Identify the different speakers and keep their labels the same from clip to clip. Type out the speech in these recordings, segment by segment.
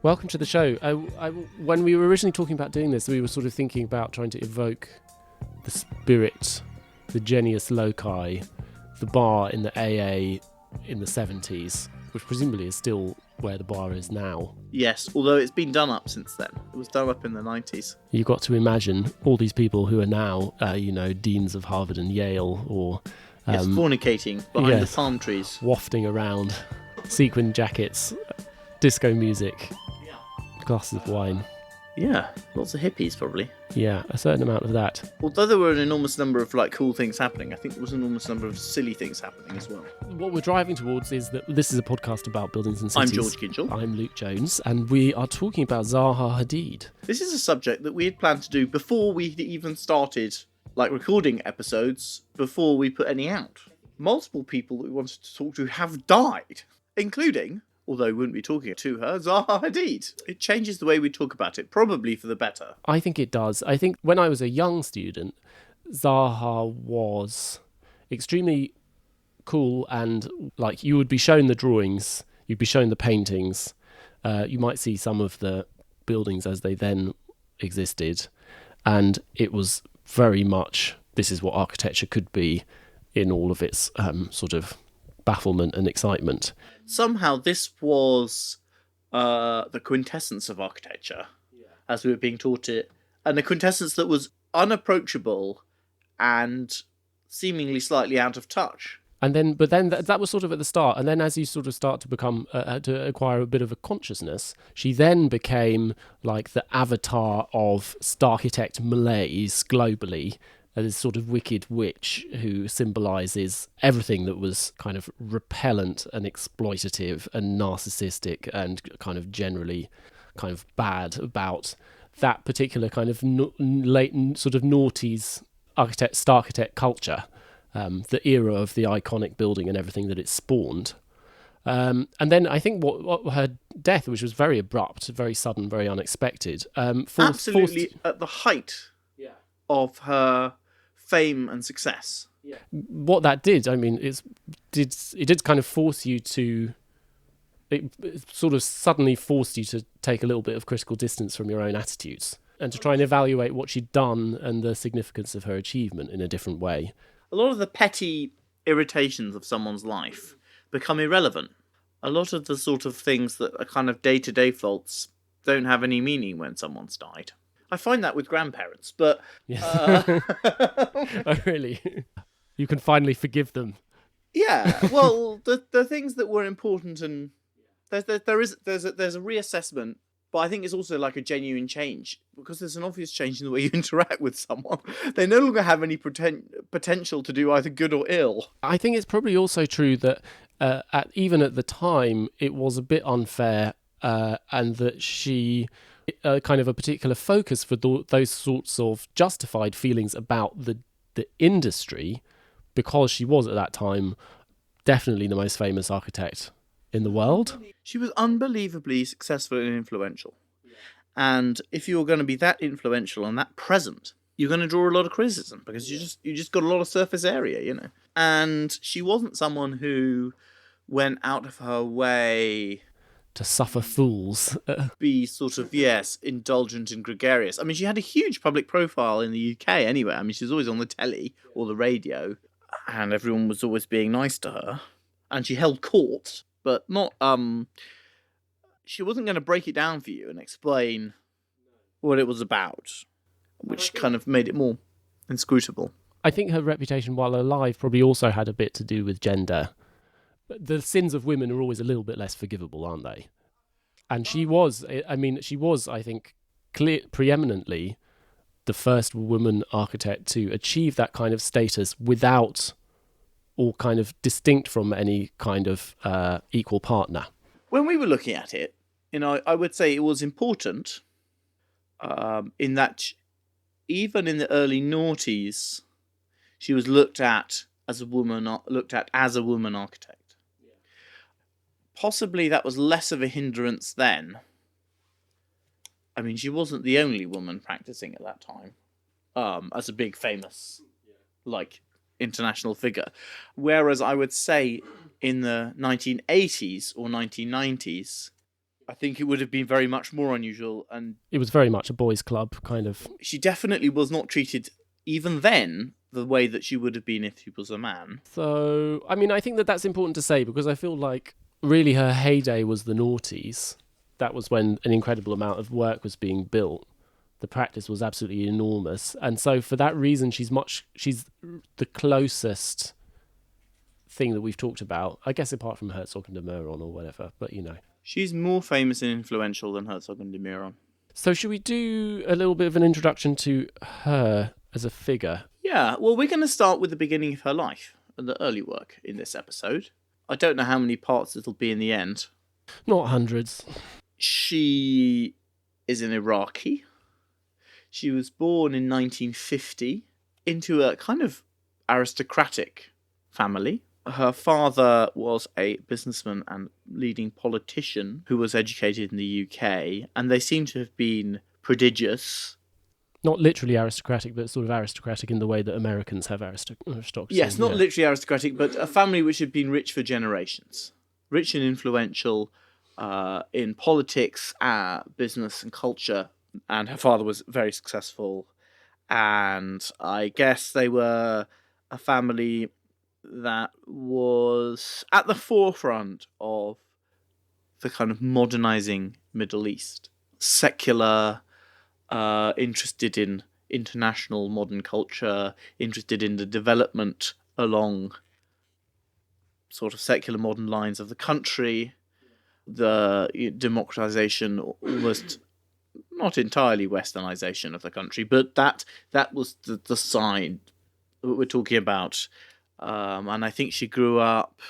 Speaker 1: Welcome to the show. When we were originally talking about doing this, we were sort of thinking about trying to evoke the spirit, the genius loci, the bar in the AA in the 70s, which presumably is still where the bar is now.
Speaker 2: Yes, although it's been done up since then. It was done up in the 90s.
Speaker 1: You've got to imagine all these people who are now, deans of Harvard and Yale, or
Speaker 2: fornicating behind the palm trees,
Speaker 1: wafting around, sequin jackets, disco music, glasses of wine.
Speaker 2: Yeah, lots of hippies probably.
Speaker 1: Yeah, a certain amount of that.
Speaker 2: Although there were an enormous number of cool things happening, I think there was an enormous number of silly things happening as well.
Speaker 1: What we're driving towards is that this is a podcast about buildings and cities.
Speaker 2: I'm George Kinchell.
Speaker 1: I'm Luke Jones, and we are talking about Zaha Hadid.
Speaker 2: This is a subject that we had planned to do before we even started recording episodes, before we put any out. Multiple people that we wanted to talk to have died, including, although we wouldn't be talking to her, Zaha Hadid. It changes the way we talk about it, probably for the better.
Speaker 1: I think it does. I think when I was a young student, Zaha was extremely cool, and you would be shown the drawings, you'd be shown the paintings, you might see some of the buildings as they then existed, and it was very much, this is what architecture could be in all of its sort of bafflement and excitement.
Speaker 2: Somehow this was the quintessence of architecture, as we were being taught it, and a quintessence that was unapproachable and seemingly slightly out of touch.
Speaker 1: But then that was sort of at the start, and then as you sort of start to become to acquire a bit of a consciousness, she then became like the avatar of starchitect malaise globally. This sort of wicked witch who symbolises everything that was kind of repellent and exploitative and narcissistic and kind of generally kind of bad about that particular kind of late sort of noughties starchitect culture, the era of the iconic building and everything that it spawned. And then I think what her death, which was very abrupt, very sudden, very unexpected,
Speaker 2: absolutely at the height of her fame and success.
Speaker 1: Yeah. What that did, I mean, it did kind of force you to, it sort of suddenly forced you to take a little bit of critical distance from your own attitudes and to try and evaluate what she'd done and the significance of her achievement in a different way.
Speaker 2: A lot of the petty irritations of someone's life become irrelevant. A lot of the sort of things that are kind of day-to-day faults don't have any meaning when someone's died. I find that with grandparents, but...
Speaker 1: Oh, really? You can finally forgive them.
Speaker 2: Yeah, well, the things that were important, and there's a reassessment, but I think it's also like a genuine change, because there's an obvious change in the way you interact with someone. They no longer have any potential to do either good or ill.
Speaker 1: I think it's probably also true that even at the time, it was a bit unfair, and that she... kind of a particular focus for those sorts of justified feelings about the industry, because she was at that time definitely the most famous architect in the world.
Speaker 2: She was unbelievably successful and influential. And if you're going to be that influential and that present, you're going to draw a lot of criticism, because you just got a lot of surface area, And she wasn't someone who went out of her way
Speaker 1: to suffer fools.
Speaker 2: Be sort of, indulgent and gregarious. I mean, she had a huge public profile in the UK anyway. I mean, she was always on the telly or the radio, and everyone was always being nice to her. And she held court, but not, she wasn't going to break it down for you and explain what it was about, which kind of made it more inscrutable.
Speaker 1: I think her reputation while alive probably also had a bit to do with gender. The sins of women are always a little bit less forgivable, aren't they? And she was, I think, preeminently the first woman architect to achieve that kind of status without, or kind of distinct from, any kind of equal partner.
Speaker 2: When we were looking at it, I would say it was important in that even in the early noughties, she was looked at as a woman architect. Possibly that was less of a hindrance then. I mean, she wasn't the only woman practicing at that time, as a big famous, international figure. Whereas I would say in the 1980s or 1990s, I think it would have been very much more unusual, and
Speaker 1: It was very much a boys' club kind of.
Speaker 2: she definitely was not treated, even then, the way that she would have been if she was a man.
Speaker 1: So, I mean, I think that that's important to say because I feel like really her heyday was the noughties. That was when an incredible amount of work was being built. The practice was absolutely enormous. And so for that reason, she's the closest thing that we've talked about, I guess, apart from Herzog and de Meuron or whatever, but you know.
Speaker 2: She's more famous and influential than Herzog and de Meuron.
Speaker 1: So should we do a little bit of an introduction to her as a figure?
Speaker 2: Yeah, well, we're going to start with the beginning of her life and the early work in this episode. I don't know how many parts it'll be in the end.
Speaker 1: Not hundreds.
Speaker 2: She is an Iraqi. She was born in 1950 into a kind of aristocratic family. Her father was a businessman and leading politician who was educated in the UK, and they seem to have been prodigious.
Speaker 1: Not literally aristocratic, but sort of aristocratic in the way that Americans have aristocracy.
Speaker 2: Yes, not literally aristocratic, but a family which had been rich for generations. Rich and influential in politics, business and culture. And her father was very successful. And I guess they were a family that was at the forefront of the kind of modernizing Middle East. Secular, interested in international modern culture, interested in the development along sort of secular modern lines of the country, the democratization, almost not entirely westernization of the country, but that was the side that we're talking about. And I think she grew up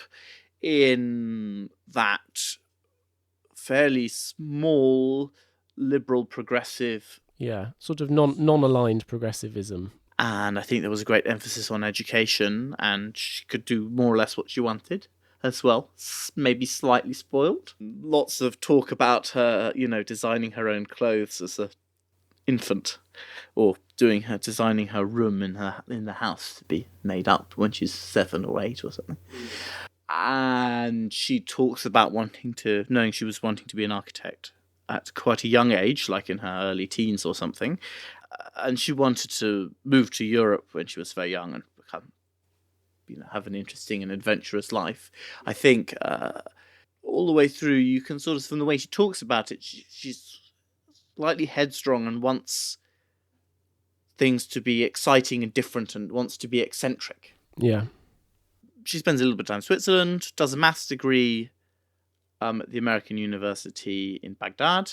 Speaker 2: in that fairly small, liberal, progressive...
Speaker 1: Yeah, sort of non-aligned progressivism.
Speaker 2: And I think there was a great emphasis on education, and she could do more or less what she wanted as well. Maybe slightly spoiled. Lots of talk about her, designing her own clothes as an infant, or designing her room in the house to be made up when she's 7 or 8 or something. And she talks about knowing she was wanting to be an architect at quite a young age, like in her early teens or something. And she wanted to move to Europe when she was very young and become, have an interesting and adventurous life. I think all the way through, you can sort of, from the way she talks about it, she's slightly headstrong and wants things to be exciting and different and wants to be eccentric.
Speaker 1: Yeah. She
Speaker 2: spends a little bit of time in Switzerland, does a maths degree at the American University in Baghdad.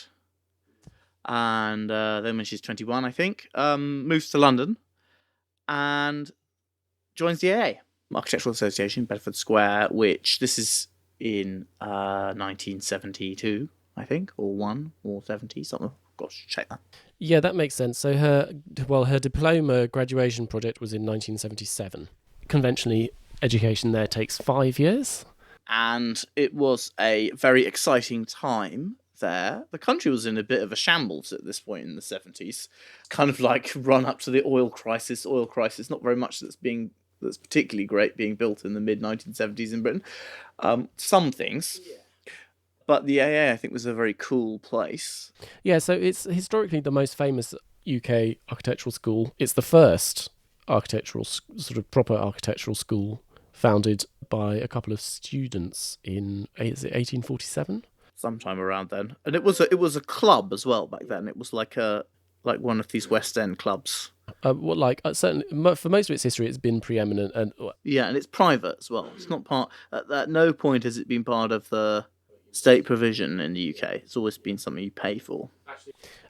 Speaker 2: And then when she's 21, I think, moves to London and joins the AA, Architectural Association, Bedford Square, which this is in 1972, I think, or 1 or 70, something. Gosh, check that.
Speaker 1: Yeah, that makes sense. So her diploma graduation project was in 1977. Conventionally, education there takes 5 years.
Speaker 2: And it was a very exciting time there. The country was in a bit of a shambles at this point in the 70s. Kind of like run up to the oil crisis. Not very much that's particularly great being built in the mid-1970s in Britain. Some things. Yeah. But the AA, I think, was a very cool place.
Speaker 1: Yeah, so it's historically the most famous UK architectural school. It's the first sort of proper architectural school founded by a couple of students in, is it 1847?
Speaker 2: Sometime around then. And it was a club as well back then. It was like one of these West End clubs.
Speaker 1: Certainly, for most of its history, it's been preeminent. And
Speaker 2: it's private as well. It's not part... At no point has it been part of the state provision in the UK. It's always been something you pay for.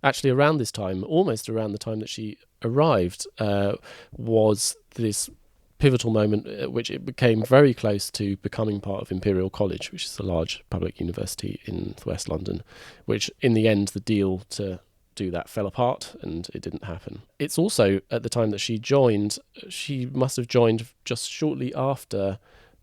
Speaker 1: Actually, around this time, almost around the time that she arrived, was this pivotal moment at which it became very close to becoming part of Imperial College, which is a large public university in West London, which in the end, the deal to do that fell apart and it didn't happen. It's also, at the time that she joined, she must have joined just shortly after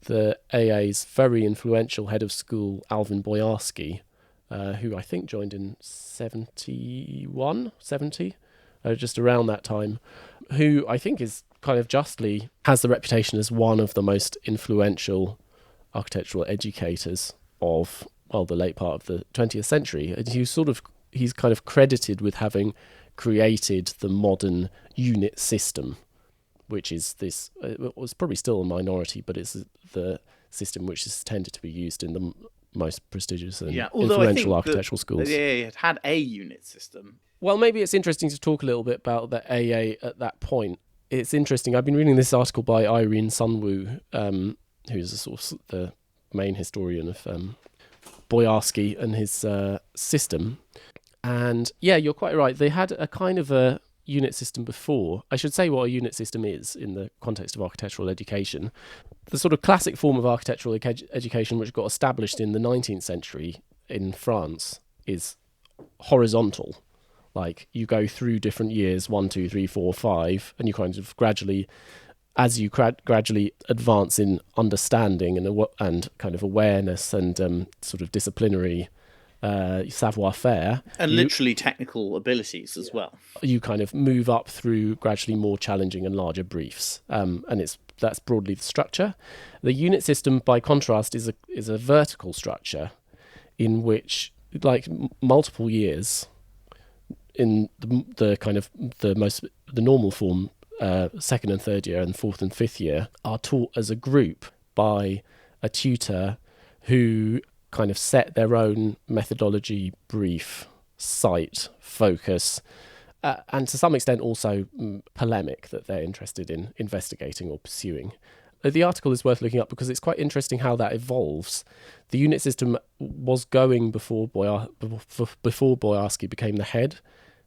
Speaker 1: the AA's very influential head of school, Alvin Boyarsky, who I think joined in 70, just around that time, who I think is kind of justly has the reputation as one of the most influential architectural educators of the late part of the 20th century. And he's kind of credited with having created the modern unit system, which is this, it was probably still a minority, but it's the system which is tended to be used in the most prestigious and influential architectural schools.
Speaker 2: It had a unit system.
Speaker 1: Well, maybe it's interesting to talk a little bit about the AA at that point. It's interesting. I've been reading this article by Irene Sunwoo, who's the main historian of Boyarsky and his system. And yeah, you're quite right. They had a kind of a unit system before. I should say what a unit system is in the context of architectural education. The sort of classic form of architectural education which got established in the 19th century in France is horizontal. Like, you go through different years, 1, 2, 3, 4, 5, and you kind of gradually, as you gradually advance in understanding and kind of awareness and sort of disciplinary savoir-faire.
Speaker 2: And literally technical abilities as well.
Speaker 1: You kind of move up through gradually more challenging and larger briefs. And that's broadly the structure. The unit system, by contrast, is a vertical structure in which, like, multiple years in the kind of the normal form, second and third year and fourth and fifth year, are taught as a group by a tutor who kind of set their own methodology, brief, site, focus, and to some extent also polemic that they're interested in investigating or pursuing. The article is worth looking up because it's quite interesting how that evolves. The unit system was going before Boyarsky became the head.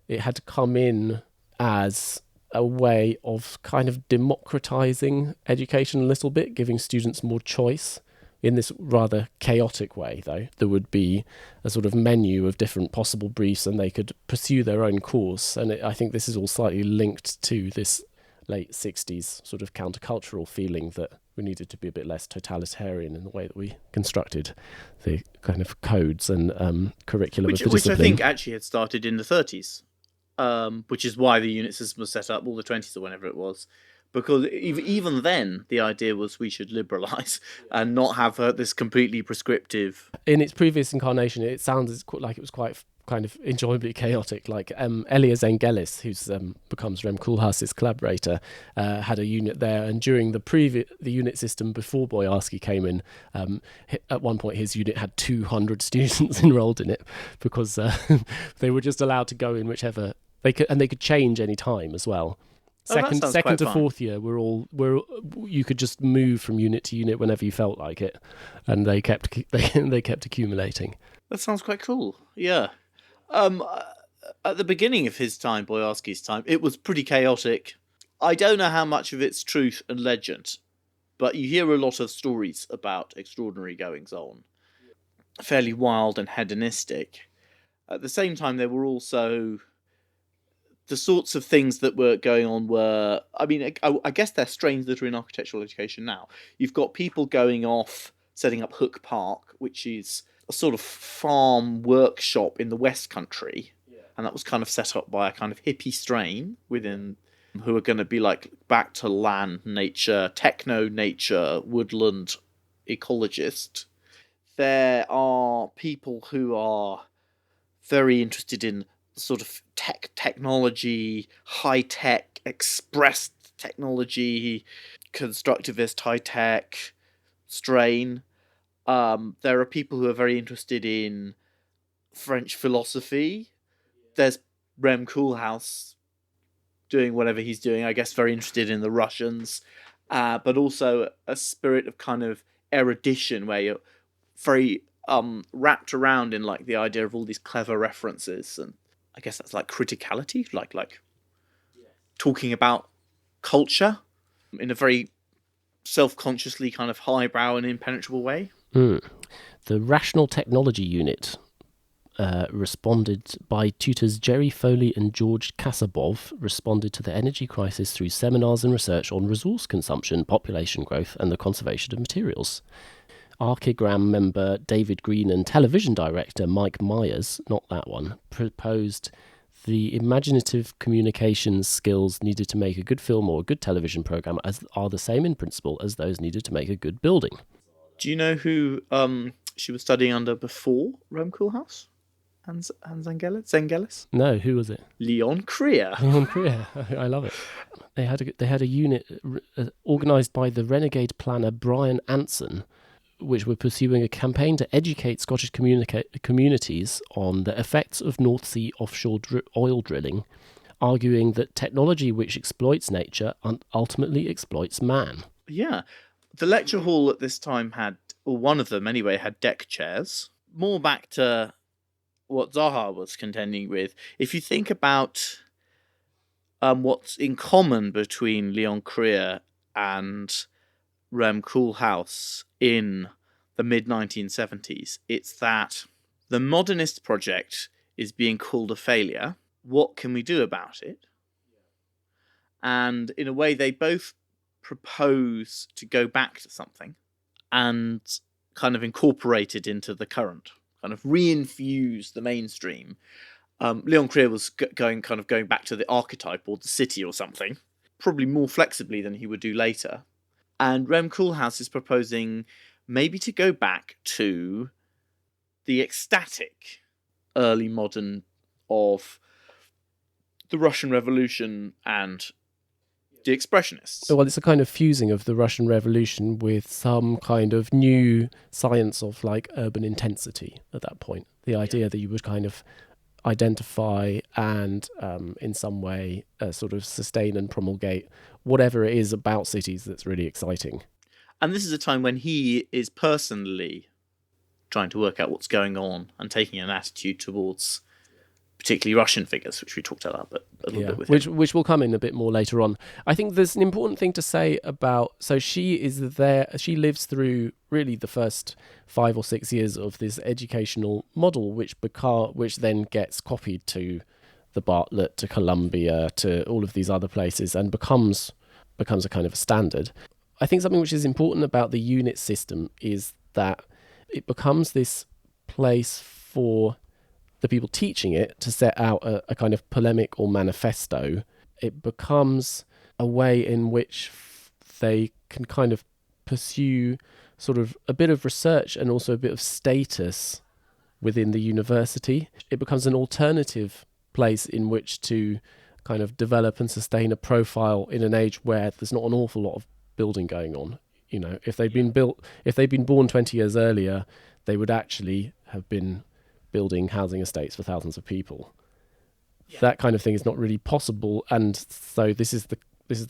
Speaker 1: It had to come in as a way of kind of democratizing education a little bit, giving students more choice. In this rather chaotic way, though, there would be a sort of menu of different possible briefs and they could pursue their own course. And I think this is all slightly linked to this late 60s sort of countercultural feeling that we needed to be a bit less totalitarian in the way that we constructed the kind of codes and curriculum of the discipline.
Speaker 2: Which I think actually had started in the 30s, which is why the unit system was set up, or the 20s or whenever it was. Because even then, the idea was we should liberalise and not have this completely prescriptive.
Speaker 1: In its previous incarnation, it sounds like it was quite kind of enjoyably chaotic. Like Elia Zengelis, who's becomes Rem Koolhaas's collaborator, had a unit there, and during the unit system before Boyarsky came in, at one point his unit had 200 students enrolled in it because they were just allowed to go in whichever they could, and they could change any time as well. Second to fourth year, you could just move from unit to unit whenever you felt like it, and they kept accumulating.
Speaker 2: That sounds quite cool. Yeah. At the beginning of his time, Boyarsky's time, it was pretty chaotic. I don't know how much of it's truth and legend, but you hear a lot of stories about extraordinary goings on, fairly wild and hedonistic. At the same time, there were also the sorts of things that were going on were, I mean, I guess they're strains that are in architectural education now. You've got people going off, setting up Hook Park, which is a sort of farm workshop in the West Country. Yeah. And that was kind of set up by a kind of hippie strain within, who are going to be like back to land nature, techno nature, woodland ecologist. There are people who are very interested in sort of technology, high-tech, expressed technology, constructivist high-tech strain. There are people who are very interested in French philosophy. There's Rem Koolhaas doing whatever he's doing, I guess very interested in the Russians, but also a spirit of kind of erudition where you're very wrapped around in like the idea of all these clever references, and I guess that's like criticality, like talking about culture in a very self-consciously kind of highbrow and impenetrable way.
Speaker 1: The Rational Technology Unit responded by tutors Jerry Foley and George Kasabov, responded to the energy crisis through seminars and research on resource consumption, population growth, and the conservation of materials. Archigram member David Green and television director Mike Myers, not that one, proposed the imaginative communications skills needed to make a good film or a good television program are the same in principle as those needed to make a good building.
Speaker 2: Do you know who she was studying under before Rem Koolhaas and Zengelis?
Speaker 1: No, who was it?
Speaker 2: Leon Krier.
Speaker 1: Leon Krier. I love it. They had a unit organised by the renegade planner Brian Anson, which were pursuing a campaign to educate Scottish communities on the effects of North Sea offshore oil drilling, arguing that technology which exploits nature ultimately exploits man.
Speaker 2: Yeah. The lecture hall at this time had, or one of them anyway, had deck chairs. More back to what Zaha was contending with. If you think about what's in common between Leon Krier and Rem Koolhaas in the mid-1970s, it's that the modernist project is being called a failure. What can we do about it? And in a way, they both propose to go back to something and kind of incorporate it into the current, kind of reinfuse the mainstream. Leon Krier was going back to the archetype or the city or something, probably more flexibly than he would do later. And Rem Koolhaas is proposing maybe to go back to the ecstatic early modern of the Russian Revolution and the Expressionists.
Speaker 1: Well, it's a kind of fusing of the Russian Revolution with some kind of new science of like urban intensity at that point. The idea that you would kind of identify and in some way sort of sustain and promulgate whatever it is about cities that's really exciting.
Speaker 2: And this is a time when he is personally trying to work out what's going on and taking an attitude towards particularly Russian figures, which we talked about a little bit with him.
Speaker 1: Which will come in a bit more later on. I think there's an important thing to say about, so she lives through really the first 5 or 6 years of this educational model, which then gets copied to the Bartlett, to Columbia, to all of these other places, and becomes a kind of a standard. I think something which is important about the unit system is that it becomes this place for the people teaching it to set out a kind of polemic or manifesto. It becomes a way in which they can kind of pursue sort of a bit of research and also a bit of status within the university. It becomes an alternative place in which to kind of develop and sustain a profile in an age where there's not an awful lot of building going on. You know, if they'd been born 20 years earlier, they would actually have been building housing estates for thousands of people. Yeah. That kind of thing is not really possible, and so this is the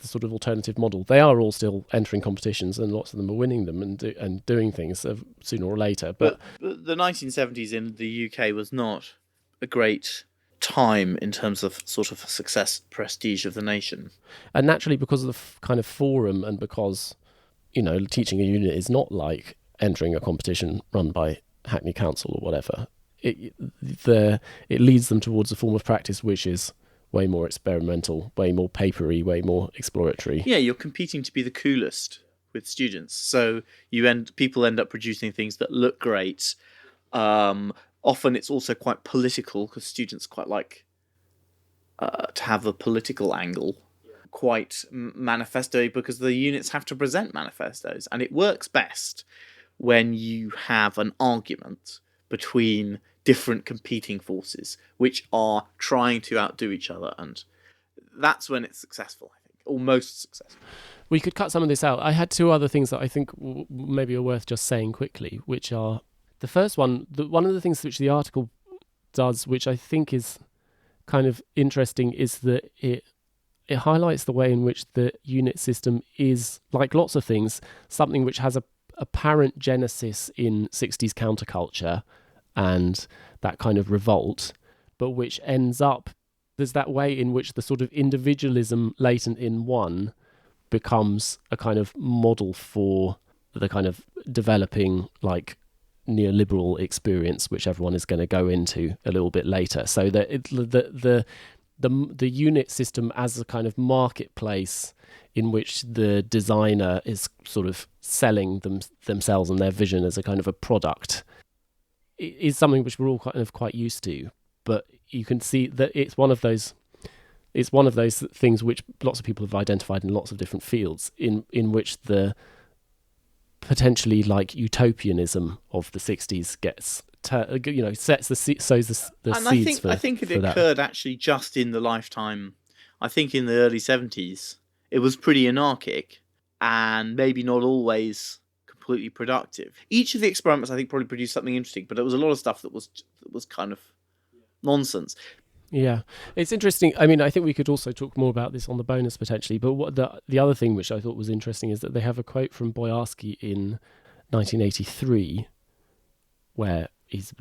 Speaker 1: sort of alternative model. They are all still entering competitions, and lots of them are winning them and doing things sooner or later. But
Speaker 2: the 1970s in the UK was not a great time in terms of sort of success, prestige of the nation.
Speaker 1: And naturally, because of the kind of forum, and because, you know, teaching a unit is not like entering a competition run by Hackney Council or whatever. It leads them towards a form of practice which is way more experimental, way more papery, way more exploratory.
Speaker 2: Yeah, you're competing to be the coolest with students. So people end up producing things that look great. Often it's also quite political because students quite like to have a political angle. Quite manifesto, because the units have to present manifestos, and it works best when you have an argument between different competing forces which are trying to outdo each other, and that's when it's successful, I think, or most successful.
Speaker 1: We could cut some of this out. I had 2 other things that I think maybe are worth just saying quickly, which are the first one, one of the things which the article does, which I think is kind of interesting, is that it highlights the way in which the unit system is, like lots of things, something which has a apparent genesis in 60s counterculture and that kind of revolt, but which ends up, there's that way in which the sort of individualism latent in one becomes a kind of model for the kind of developing like neoliberal experience, which everyone is going to go into a little bit later. So that the unit system as a kind of marketplace in which the designer is sort of selling themselves and their vision as a kind of a product is something which we're all kind of quite used to. But you can see that it's one of those things which lots of people have identified in lots of different fields, in which the potentially like utopianism of the 60s gets sets sows the
Speaker 2: And
Speaker 1: seeds
Speaker 2: I think it
Speaker 1: for that.
Speaker 2: occurred actually just in the lifetime. I think in the early 70s, it was pretty anarchic and maybe not always completely productive. Each of the experiments, I think, probably produced something interesting, but there was a lot of stuff that was kind of nonsense.
Speaker 1: Yeah, it's interesting. I mean, I think we could also talk more about this on the bonus potentially. But what the other thing which I thought was interesting is that they have a quote from Boyarsky in 1983, where he's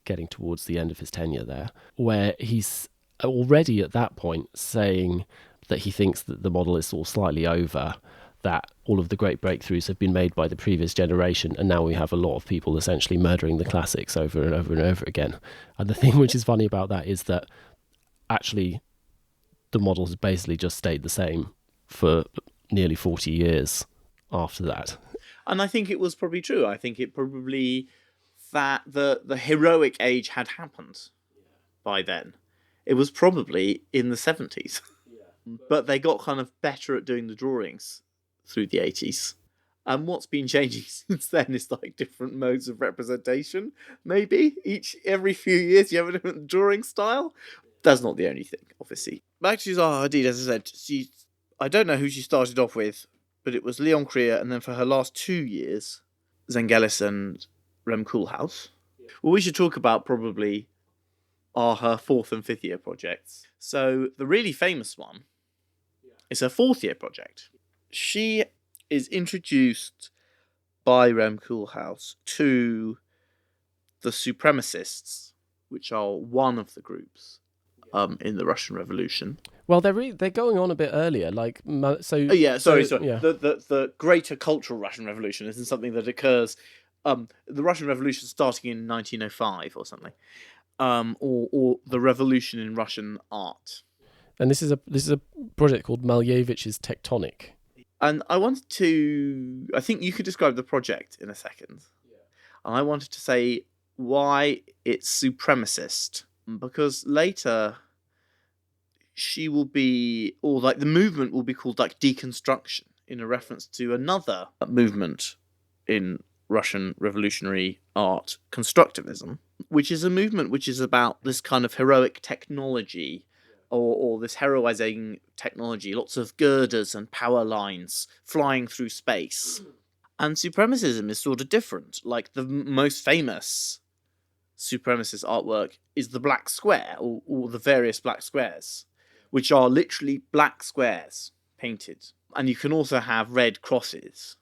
Speaker 1: getting towards the end of his tenure there, where he's already at that point saying that he thinks that the model is all slightly over, that all of the great breakthroughs have been made by the previous generation, and now we have a lot of people essentially murdering the classics over and over and over again. And the thing which is funny about that is that actually the model has basically just stayed the same for nearly 40 years after that.
Speaker 2: And I think it was probably true. I think it probably that the heroic age had happened by then. It was probably in the 70s. But they got kind of better at doing the drawings through the 80s. And what's been changing since then is like different modes of representation. Maybe every few years you have a different drawing style. That's not the only thing, obviously. Back to Zaha Hadid, as I said, I don't know who she started off with, but it was Leon Krier, and then for her last 2 years, Zengelis and Rem Koolhaas. Well, we should talk about probably are her 4th and 5th year projects. So the really famous one is her 4th year project. She is introduced by Rem Koolhaas to the Supremacists, which are one of the groups in the Russian Revolution.
Speaker 1: Well, they're going on a bit earlier, like so.
Speaker 2: Oh yeah, sorry.
Speaker 1: Yeah.
Speaker 2: The greater cultural Russian Revolution isn't something that occurs. The Russian Revolution starting in 1905 or something, or the revolution in Russian art.
Speaker 1: And this is a project called Malevich's Tectonic.
Speaker 2: And I wanted to. I think you could describe the project in a second. Yeah. And I wanted to say why it's supremacist, because later she will be, or like the movement will be called like deconstruction, in a reference to another movement in Russian revolutionary art, Constructivism, which is a movement which is about this kind of heroic technology, or this heroizing technology, lots of girders and power lines flying through space. And supremacism is sort of different. Like the most famous supremacist artwork is the black square, or the various black squares, which are literally black squares painted. And you can also have red crosses,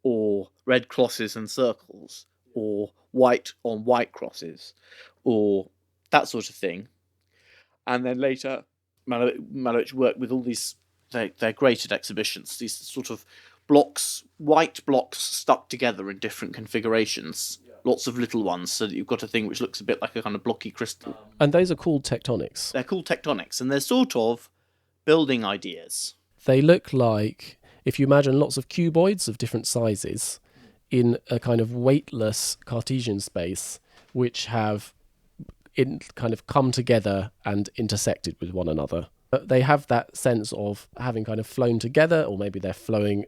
Speaker 2: or red crosses and circles, or white on white crosses, or that sort of thing. And then later, Malevich worked with all these their graded exhibitions, these sort of blocks, white blocks stuck together in different configurations, lots of little ones, so that you've got a thing which looks a bit like a kind of blocky crystal.
Speaker 1: And those are called Tectonics.
Speaker 2: They're called Tectonics, and they're sort of building ideas.
Speaker 1: They look like, if you imagine lots of cuboids of different sizes in a kind of weightless Cartesian space, which have kind of come together and intersected with one another. They have that sense of having kind of flown together, or maybe they're flying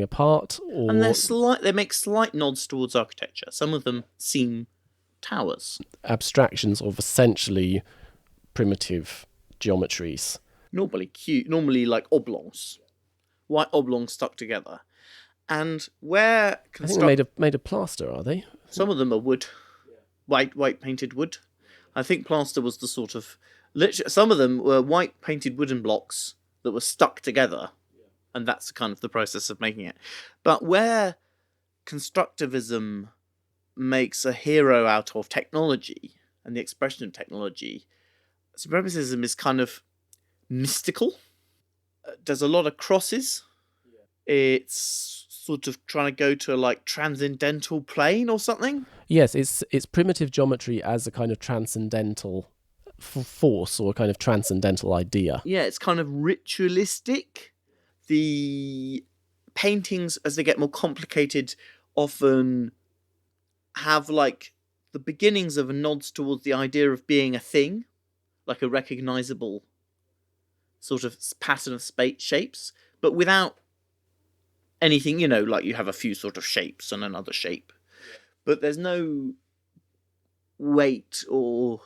Speaker 1: apart. Or...
Speaker 2: And they make slight nods towards architecture. Some of them seem towers.
Speaker 1: Abstractions of essentially primitive geometries.
Speaker 2: Normally like oblongs. White oblongs stuck together. And where...
Speaker 1: I think they're made of plaster, are they?
Speaker 2: Some of them are wood. White painted wood. I think plaster was the sort of... Some of them were white painted wooden blocks that were stuck together. And that's kind of the process of making it. But where constructivism makes a hero out of technology and the expression of technology, supremacism is kind of mystical. There's a lot of crosses. It's sort of trying to go to a like transcendental plane or something.
Speaker 1: Yes, it's primitive geometry as a kind of transcendental force, or a kind of transcendental idea.
Speaker 2: Yeah, it's kind of ritualistic. The paintings, as they get more complicated, often have like the beginnings of nods towards the idea of being a thing, like a recognizable sort of pattern of shapes, but without anything, like you have a few sort of shapes and another shape, but there's no weight or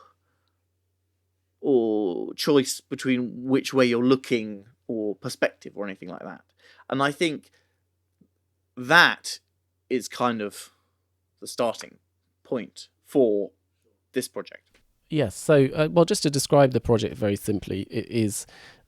Speaker 2: choice between which way you're looking or perspective or anything like that. And I think that is kind of the starting point for this project.
Speaker 1: Yes. So, well, just to describe the project very simply, it is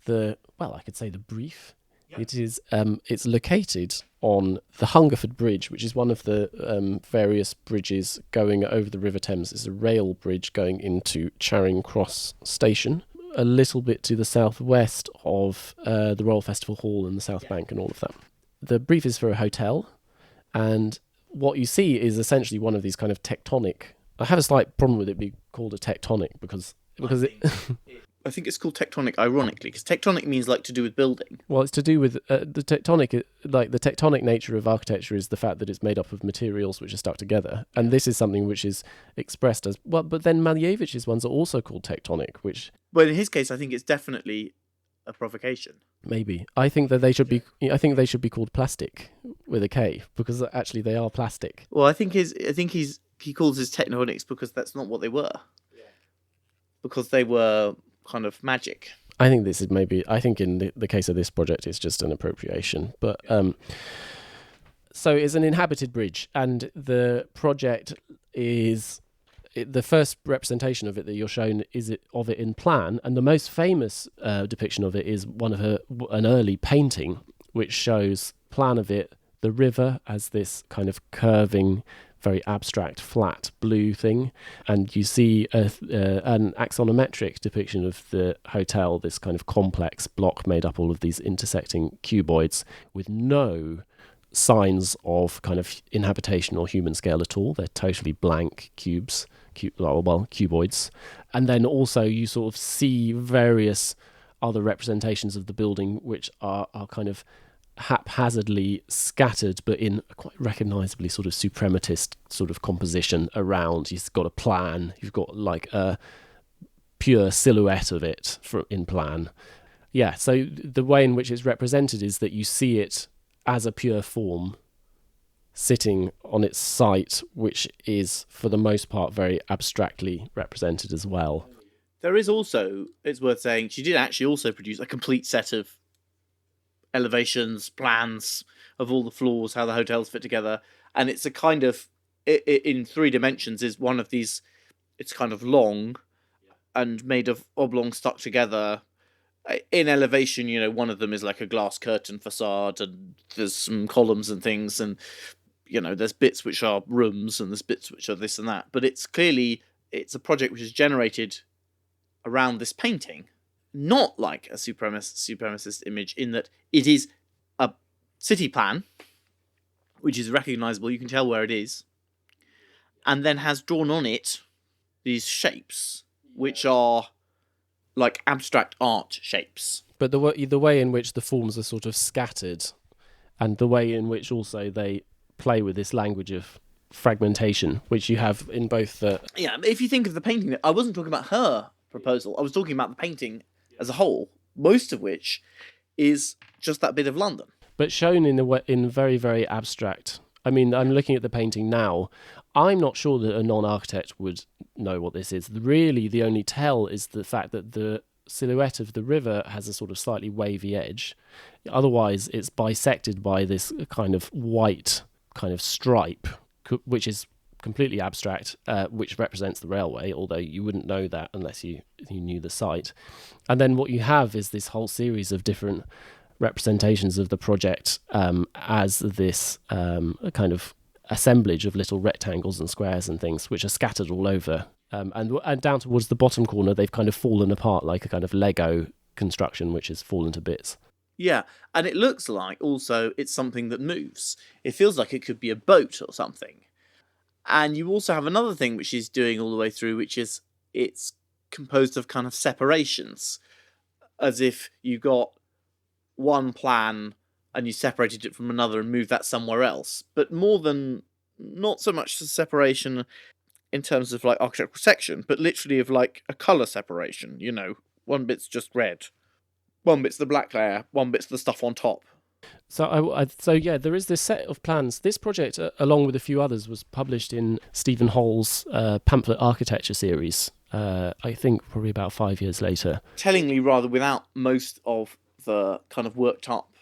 Speaker 1: I could say the brief. Yeah. It is. It's located on the Hungerford Bridge, which is one of the various bridges going over the River Thames. It's a rail bridge going into Charing Cross Station, a little bit to the southwest of the Royal Festival Hall and the South Bank and all of that. The brief is for a hotel, and what you see is essentially one of these kind of tectonic. I have a slight problem with it being called a tectonic because
Speaker 2: I think it's called tectonic ironically, because tectonic means to do with building.
Speaker 1: Well, it's to do with the tectonic, the tectonic nature of architecture is the fact that it's made up of materials which are stuck together, and this is something which is expressed as well. But then Malevich's ones are also called tectonic, which.
Speaker 2: Well, in his case, I think it's definitely a provocation.
Speaker 1: Maybe I think that they should be. I think they should be called plastic with a K, because actually they are plastic.
Speaker 2: Well, I think he calls his tectonics because that's not what they were. Yeah. Because they were kind of magic.
Speaker 1: I think this is maybe. I think in the case of this project, it's just an appropriation. But so it's an inhabited bridge, and the project is. The first representation of it that you're shown is of it in plan, and the most famous depiction of it is an early painting which shows plan of it, the river as this kind of curving, very abstract, flat blue thing, and you see an axonometric depiction of the hotel, this kind of complex block made up all of these intersecting cuboids with no signs of kind of inhabitation or human scale at all. They're totally blank cuboids. And then also you sort of see various other representations of the building which are kind of haphazardly scattered, but in a quite recognisably sort of suprematist sort of composition around. You've got a plan, you've got like a pure silhouette of it in plan. Yeah, so the way in which it's represented is that you see it as a pure form sitting on its site, which is for the most part very abstractly represented as well.
Speaker 2: There is also, it's worth saying, she did actually also produce a complete set of elevations, plans of all the floors, how the hotels fit together, and it's a kind of, in 3 dimensions, is one of these, it's kind of long and made of oblongs stuck together. In elevation, one of them is like a glass curtain facade, and there's some columns and things, and there's bits which are rooms and there's bits which are this and that. But it's a project which is generated around this painting, not like a supremacist image, in that it is a city plan, which is recognisable, you can tell where it is, and then has drawn on it these shapes, which are like abstract art shapes.
Speaker 1: But the way in which the forms are sort of scattered, and the way in which also they play with this language of fragmentation, which you have in both the...
Speaker 2: Yeah, if you think of the painting, I wasn't talking about her proposal, I was talking about the painting as a whole, most of which is just that bit of London.
Speaker 1: But shown in very, very abstract. I mean, I'm looking at the painting now. I'm not sure that a non-architect would know what this is. Really, the only tell is the fact that the silhouette of the river has a sort of slightly wavy edge. Otherwise, it's bisected by this kind of white kind of stripe, which is completely abstract, which represents the railway, although you wouldn't know that unless you knew the site. And then what you have is this whole series of different representations of the project as this kind of assemblage of little rectangles and squares and things which are scattered all over. And down towards the bottom corner, they've kind of fallen apart like a kind of Lego construction which has fallen to bits.
Speaker 2: Yeah, and it looks like also it's something that moves. It feels like it could be a boat or something. And you also have another thing which she's doing all the way through, which is it's composed of kind of separations, as if you got one plan and you separated it from another and moved that somewhere else. But not so much the separation in terms of like architectural section, but literally of like a colour separation, one bit's just red, one bit's the black layer, one bit's the stuff on top.
Speaker 1: So yeah, there is this set of plans. This project, along with a few others, was published in Stephen Hall's pamphlet architecture series. I think probably about 5 years later.
Speaker 2: Tellingly, rather, without most of the kind of worked up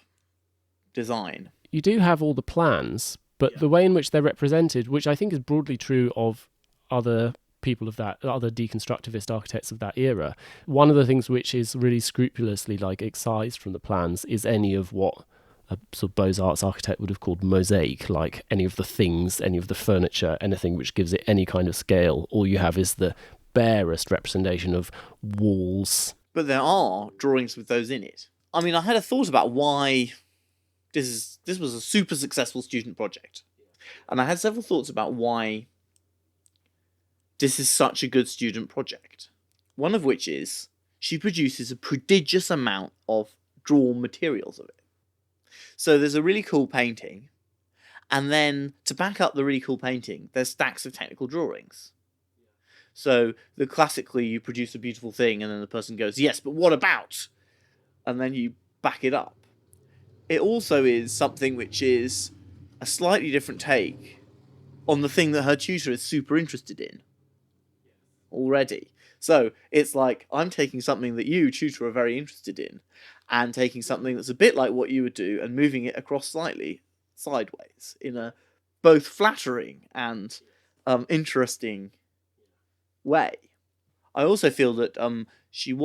Speaker 2: design.
Speaker 1: You do have all the plans, but the way in which they're represented, which I think is broadly true of other people of that, other deconstructivist architects of that era, one of the things which is really scrupulously excised from the plans is any of what a sort of Beaux-Arts architect would have called mosaic, like any of the things, any of the furniture, anything which gives it any kind of scale. All you have is the barest representation of walls.
Speaker 2: But there are drawings with those in it. I mean, I had a thought about why this was a super successful student project. And I had several thoughts about why this is such a good student project. One of which is she produces a prodigious amount of drawn materials of it. So there's a really cool painting, and then to back up the really cool painting, there's stacks of technical drawings. So classically you produce a beautiful thing and then the person goes, yes, but what about? And then you back it up. It also is something which is a slightly different take on the thing that her tutor is super interested in already. So it's like, I'm taking something that you, tutor, are very interested in, and taking something that's a bit like what you would do and moving it across slightly sideways in a both flattering and interesting way. I also feel that she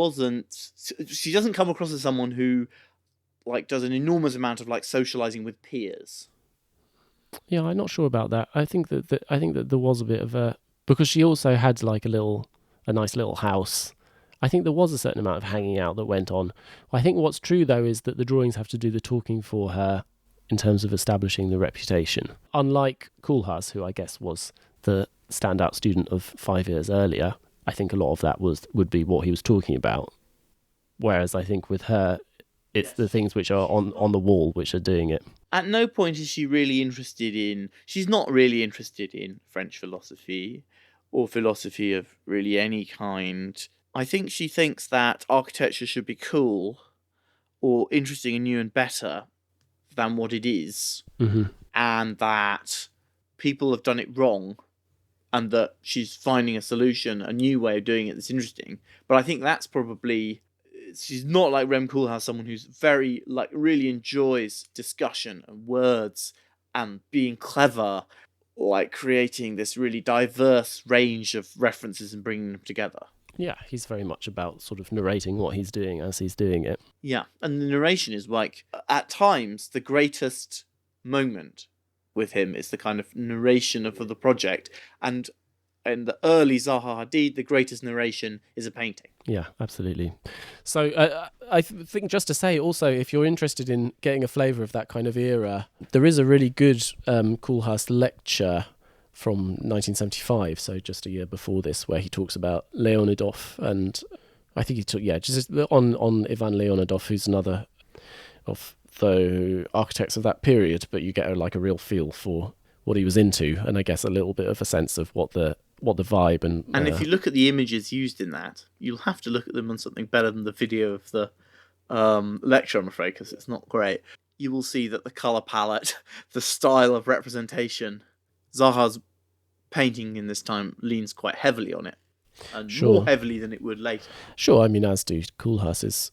Speaker 2: doesn't come across as someone who does an enormous amount of socializing with peers.
Speaker 1: Yeah, I'm not sure about that. I think that there was a bit of a, because she also had a nice little house. I think there was a certain amount of hanging out that went on. I think what's true though is that the drawings have to do the talking for her in terms of establishing the reputation. Unlike Koolhaas, who I guess was the standout student of 5 years earlier, I think a lot of that would be what he was talking about. Whereas I think with her, it's the things which are on the wall which are doing it.
Speaker 2: At no point is she really interested in... She's not really interested in French philosophy or philosophy of really any kind. I think she thinks that architecture should be cool or interesting and new and better than what it is.
Speaker 1: Mm-hmm.
Speaker 2: And that people have done it wrong and that she's finding a solution, a new way of doing it that's interesting. But I think that's probably... She's not like Rem Koolhaas, someone who's very, really enjoys discussion and words and being clever, creating this really diverse range of references and bringing them together.
Speaker 1: Yeah, he's very much about sort of narrating what he's doing as he's doing it.
Speaker 2: Yeah, and the narration is at times, the greatest moment with him is the kind of narration of the project. And in the early Zaha Hadid, the greatest narration is a painting.
Speaker 1: Yeah, absolutely. So I think just to say also, if you're interested in getting a flavour of that kind of era, there is a really good Hurst Lecture from 1975, so just a year before this, where he talks about Leonidov, and I think he took, just on Ivan Leonidov, who's another of the architects of that period, but you get a real feel for what he was into, and I guess a little bit of a sense of what the vibe and
Speaker 2: if you look at the images used in that, you'll have to look at them on something better than the video of the lecture, I'm afraid, because it's not great. You will see that the colour palette, the style of representation, Zaha's painting in this time leans quite heavily on it, and more heavily than it would later.
Speaker 1: Sure, I mean, as do Koolhaas's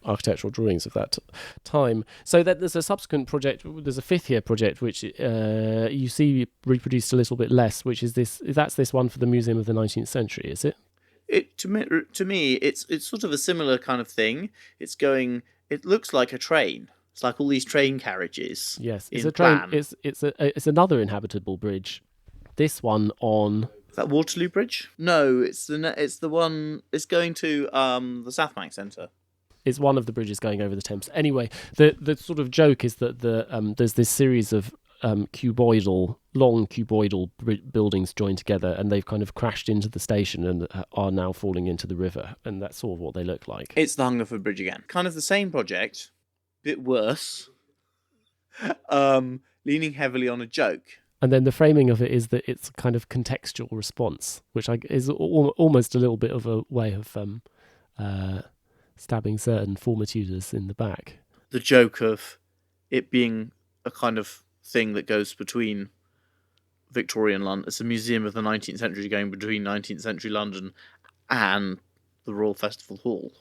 Speaker 1: architectural drawings of that time. So that there's a subsequent project, there's a fifth year project, which you see reproduced a little bit less, which is that's this one for the Museum of the 19th Century, is it?
Speaker 2: To me, it's sort of a similar kind of thing. It looks like a train. It's like all these train carriages.
Speaker 1: Yes, it's a train. It's another inhabitable bridge. This one on...
Speaker 2: Is that Waterloo Bridge? No, it's the one... It's going to the South Bank Centre.
Speaker 1: It's one of the bridges going over the Thames. Anyway, the sort of joke is that there's this series of long cuboidal buildings joined together, and they've kind of crashed into the station and are now falling into the river, and that's sort of what they look like.
Speaker 2: It's the Hungerford Bridge again. Kind of the same project, bit worse, leaning heavily on a joke.
Speaker 1: And then the framing of it is that it's a kind of contextual response, which is almost a little bit of a way of stabbing certain former tutors in the back.
Speaker 2: The joke of it being a kind of thing that goes between Victorian London. It's a museum of the 19th century going between 19th century London and the Royal Festival Hall.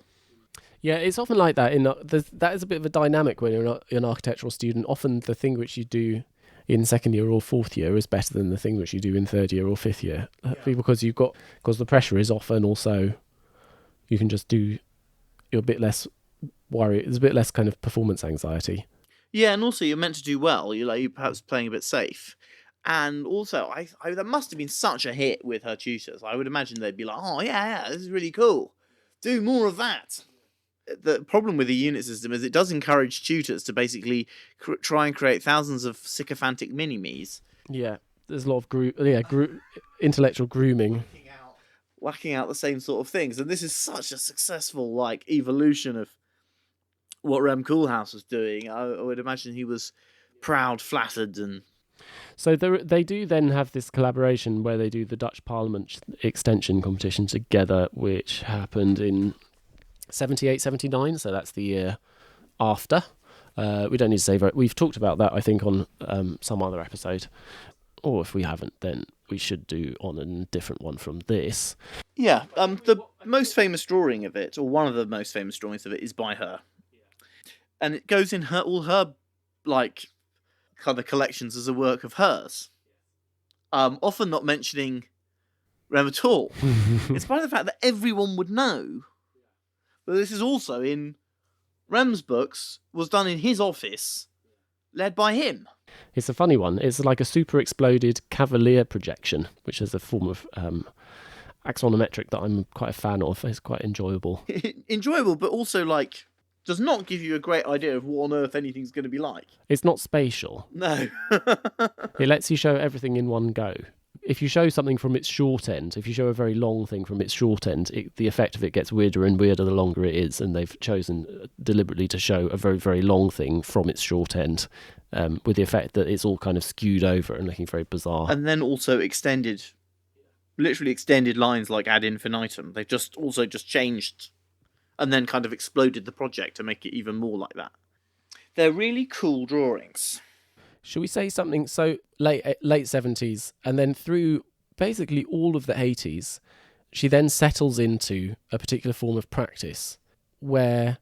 Speaker 1: Yeah, it's often like that. That is a bit of a dynamic when you're an architectural student. Often the thing which you do in second year or fourth year is better than the thing which you do in third year or fifth year, because the pressure is off, and also you can just you're a bit less worried. There's a bit less kind of performance anxiety.
Speaker 2: Yeah, and also you're meant to do well. You're perhaps playing a bit safe. And also, I that must have been such a hit with her tutors. I would imagine they'd be like, oh, yeah, this is really cool. Do more of that. The problem with the unit system is it does encourage tutors to basically try and create thousands of sycophantic mini-me's.
Speaker 1: Yeah, there's a lot of intellectual grooming.
Speaker 2: Whacking out the same sort of things. And this is such a successful evolution of what Rem Koolhaas was doing. I would imagine he was proud, flattered, and...
Speaker 1: So they do then have this collaboration where they do the Dutch Parliament extension competition together, which happened in 78, 79, so that's the year after. We don't need to say we've talked about that, I think, on some other episode. Or if we haven't, then we should do on a different one from this.
Speaker 2: Yeah, the most famous drawing of it, or one of the most famous drawings of it, is by her. And it goes in all her kind of collections as a work of hers. Often not mentioning Rem at all. In spite of the fact that everyone would know. But this is also in Rem's books, was done in his office, led by him.
Speaker 1: It's a funny one. It's like a super exploded cavalier projection, which is a form of axonometric that I'm quite a fan of. It's quite enjoyable.
Speaker 2: Enjoyable, but also does not give you a great idea of what on earth anything's going to be like.
Speaker 1: It's not spatial.
Speaker 2: No.
Speaker 1: It lets you show everything in one go. If you show something from its short end, if you show a very long thing from its short end, the effect of it gets weirder and weirder the longer it is, and they've chosen deliberately to show a very, very long thing from its short end, with the effect that it's all kind of skewed over and looking very bizarre.
Speaker 2: And then also literally extended lines like ad infinitum. They've just changed and then kind of exploded the project to make it even more like that. They're really cool drawings.
Speaker 1: Should we say something? So late 70s, and then through basically all of the 80s, she then settles into a particular form of practice where,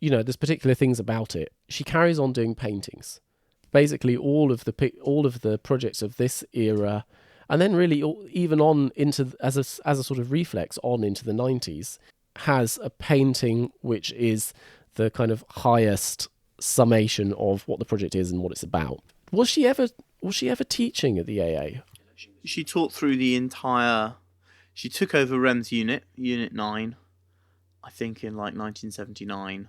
Speaker 1: there's particular things about it. She carries on doing paintings. Basically, all of the projects of this era, and then really even on into as a sort of reflex on into the 90s, has a painting which is the kind of highest summation of what the project is and what it's about. Was she ever teaching at the AA?
Speaker 2: She taught through the entire... She took over Rem's Unit 9, I think in 1979,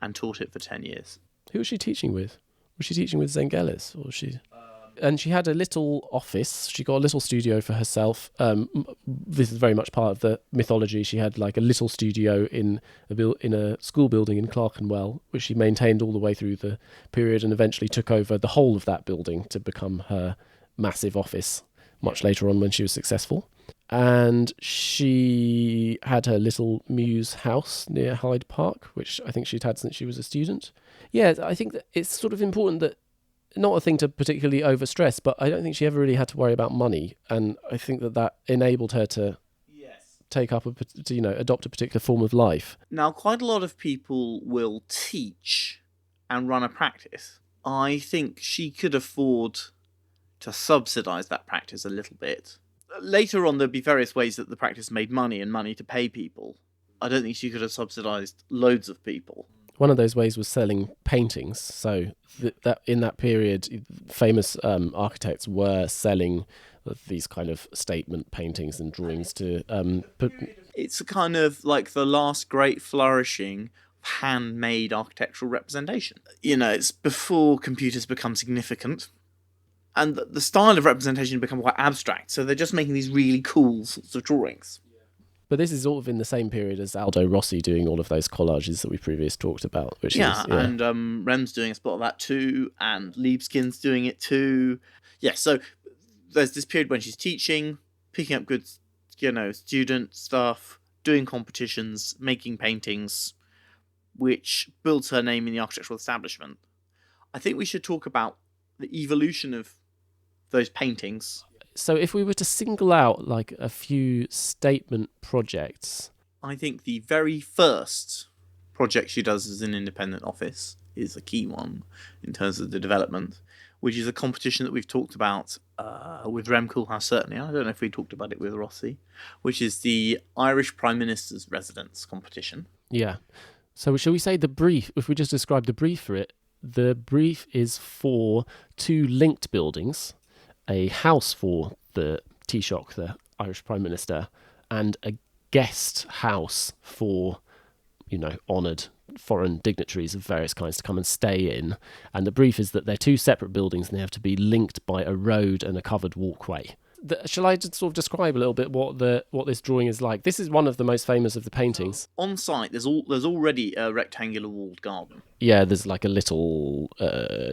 Speaker 2: and taught it for 10 years.
Speaker 1: Who was she teaching with? Was she teaching with Zengelis? Or was she... And she had a little office. She got a little studio for herself. This is very much part of the mythology. She had a little studio in a school building in Clerkenwell, which she maintained all the way through the period, and eventually took over the whole of that building to become her massive office much later on when she was successful. And she had her little muse house near Hyde Park, which I think she'd had since she was a student. Yeah, I think that it's sort of important that, not a thing to particularly overstress, but I don't think she ever really had to worry about money, and I think that enabled her to take up adopt a particular form of life.
Speaker 2: Now, quite a lot of people will teach and run a practice. I think she could afford to subsidise that practice a little bit. Later on, there'd be various ways that the practice made money and money to pay people. I don't think she could have subsidised loads of people.
Speaker 1: One of those ways was selling paintings. So that in that period, famous architects were selling these kind of statement paintings and drawings to...
Speaker 2: It's kind of like the last great flourishing of handmade architectural representation. It's before computers become significant. And the style of representation become quite abstract. So they're just making these really cool sorts of drawings.
Speaker 1: But this is sort of in the same period as Aldo Rossi doing all of those collages that we previously talked about.
Speaker 2: And Rem's doing a spot of that too, and Liebeskin's doing it too. Yeah, so there's this period when she's teaching, picking up good, student stuff, doing competitions, making paintings, which builds her name in the architectural establishment. I think we should talk about the evolution of those paintings.
Speaker 1: So if we were to single out like a few statement projects,
Speaker 2: I think the very first project she does as an independent office is a key one in terms of the development, which is a competition that we've talked about with Rem Koolhaas, certainly. I don't know if we talked about it with Rossi, which is the Irish Prime Minister's Residence competition.
Speaker 1: yeah. So shall we say the brief, if we just describe the brief for it, the brief is for two linked buildings, a house for the Taoiseach, the Irish Prime Minister, and a guest house for, honoured foreign dignitaries of various kinds to come and stay in. And the brief is that they're two separate buildings and they have to be linked by a road and a covered walkway. Shall I just sort of describe a little bit what this drawing is like? This is one of the most famous of the paintings.
Speaker 2: On site, there's already a rectangular walled garden.
Speaker 1: Yeah, there's like a little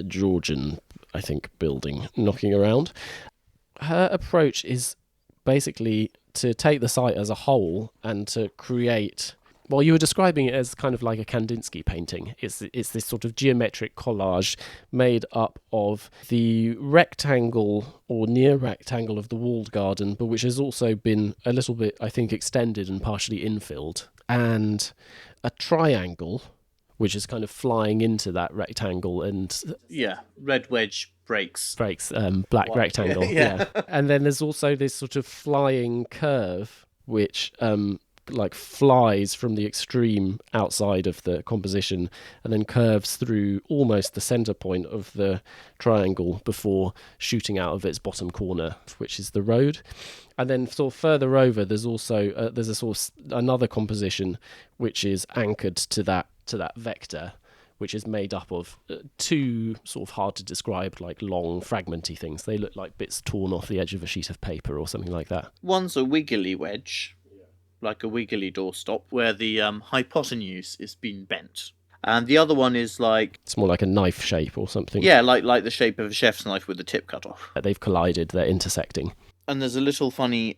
Speaker 1: Georgian, I think, building knocking around. Her approach is basically to take the site as a whole and to create... Well, you were describing it as kind of like a Kandinsky painting. It's this sort of geometric collage made up of the rectangle or near rectangle of the walled garden, but which has also been a little bit, I think, extended and partially infilled, and a triangle, which is kind of flying into that rectangle and...
Speaker 2: Yeah, red wedge breaks.
Speaker 1: Black rectangle. Yeah. And then there's also this sort of flying curve, which... like flies from the extreme outside of the composition and then curves through almost the center point of the triangle before shooting out of its bottom corner, which is the road. And then sort of further over, there's also there's a sort of another composition which is anchored to that vector, which is made up of two sort of hard to describe, like long fragmenty things. They look like bits torn off the edge of a sheet of paper or something like that.
Speaker 2: One's a wiggly wedge, like a wiggly doorstop, where the hypotenuse is being bent. And the other one is like...
Speaker 1: It's more like a knife shape or something.
Speaker 2: Yeah, like the shape of a chef's knife with the tip cut off.
Speaker 1: They've collided, they're intersecting.
Speaker 2: And there's a little funny